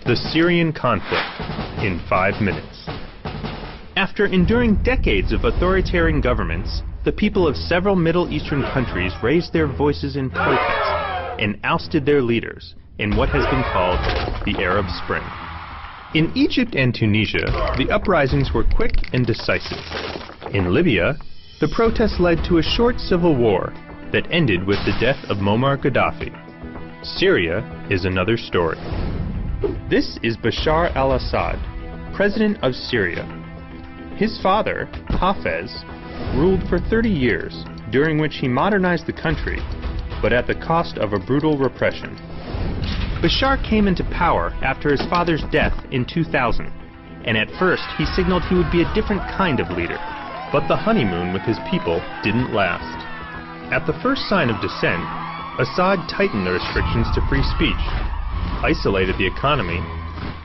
The Syrian conflict in 5 minutes. After enduring decades of authoritarian governments, the people of several Middle Eastern countries raised their voices in protest and ousted their leaders in what has been called the Arab Spring. In Egypt and Tunisia, the uprisings were quick and decisive. In Libya, the protests led to a short civil war that ended with the death of Muammar Gaddafi. Syria is another story. This is Bashar al-Assad, president of Syria. His father, Hafez, ruled for 30 years, during which he modernized the country, but at the cost of a brutal repression. Bashar came into power after his father's death in 2000, and at first he signaled he would be a different kind of leader, but the honeymoon with his people didn't last. At the first sign of dissent, Assad tightened the restrictions to free speech, isolated the economy,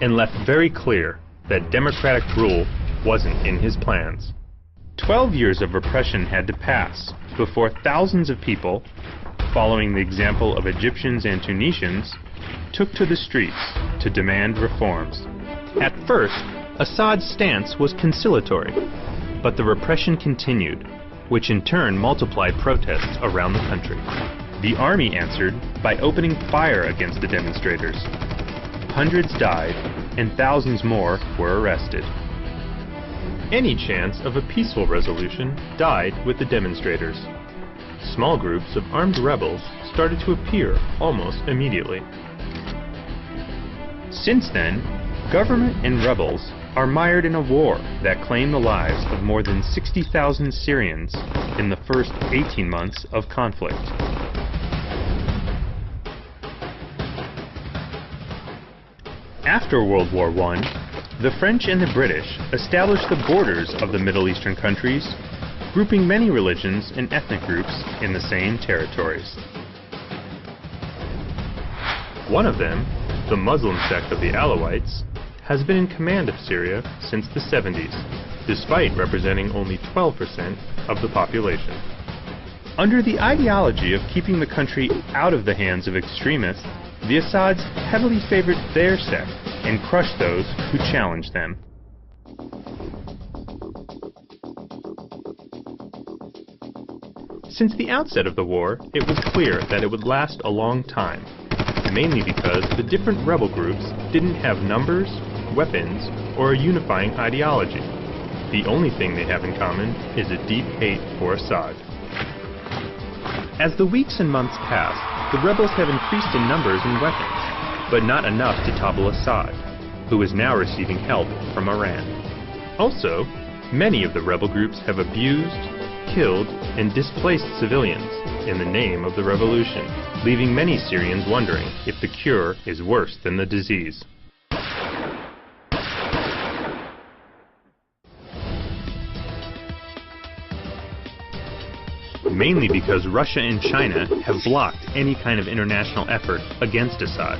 and left very clear that democratic rule wasn't in his plans. 12 years of repression had to pass before thousands of people, following the example of Egyptians and Tunisians, took to the streets to demand reforms. At first, Assad's stance was conciliatory, but the repression continued, which in turn multiplied protests around the country. The army answered by opening fire against the demonstrators. Hundreds died, and thousands more were arrested. Any chance of a peaceful resolution died with the demonstrators. Small groups of armed rebels started to appear almost immediately. Since then, government and rebels are mired in a war that claimed the lives of more than 60,000 Syrians in the first 18 months of conflict. After World War I, the French and the British established the borders of the Middle Eastern countries, grouping many religions and ethnic groups in the same territories. One of them, the Muslim sect of the Alawites, has been in command of Syria since the 70s, despite representing only 12% of the population. Under the ideology of keeping the country out of the hands of extremists, the Assads heavily favored their sect and crushed those who challenged them. Since the outset of the war, it was clear that it would last a long time, mainly because the different rebel groups didn't have numbers, weapons, or a unifying ideology. The only thing they have in common is a deep hate for Assad. As the weeks and months passed, the rebels have increased in numbers and weapons, but not enough to topple Assad, who is now receiving help from Iran. Also, many of the rebel groups have abused, killed, and displaced civilians in the name of the revolution, leaving many Syrians wondering if the cure is worse than the disease. Mainly because Russia and China have blocked any kind of international effort against Assad.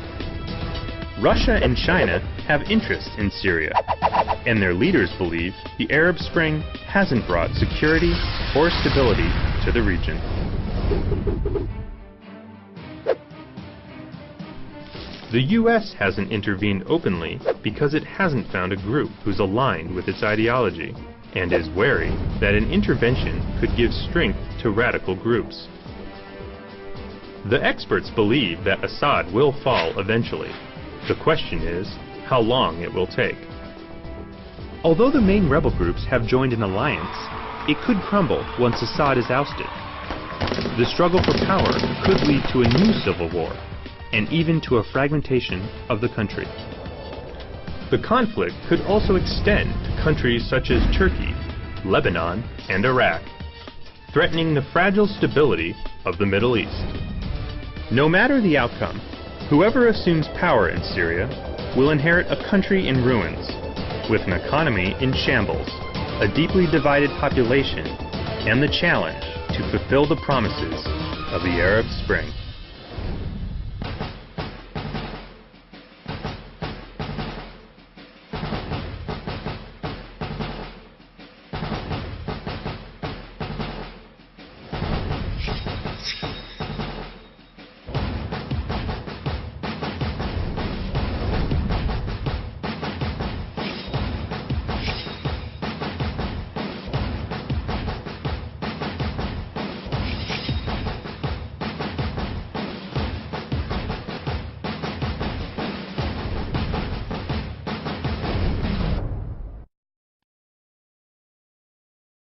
Russia and China have interests in Syria, and their leaders believe the Arab Spring hasn't brought security or stability to the region. The U.S. hasn't intervened openly because it hasn't found a group who's aligned with its ideology, and is wary that an intervention could give strength to radical groups. The experts believe that Assad will fall eventually. The question is how long it will take. Although the main rebel groups have joined an alliance, it could crumble once Assad is ousted. The struggle for power could lead to a new civil war, and even to a fragmentation of the country. The conflict could also extend to countries such as Turkey, Lebanon, and Iraq, threatening the fragile stability of the Middle East. No matter the outcome, whoever assumes power in Syria will inherit a country in ruins, with an economy in shambles, a deeply divided population, and the challenge to fulfill the promises of the Arab Spring.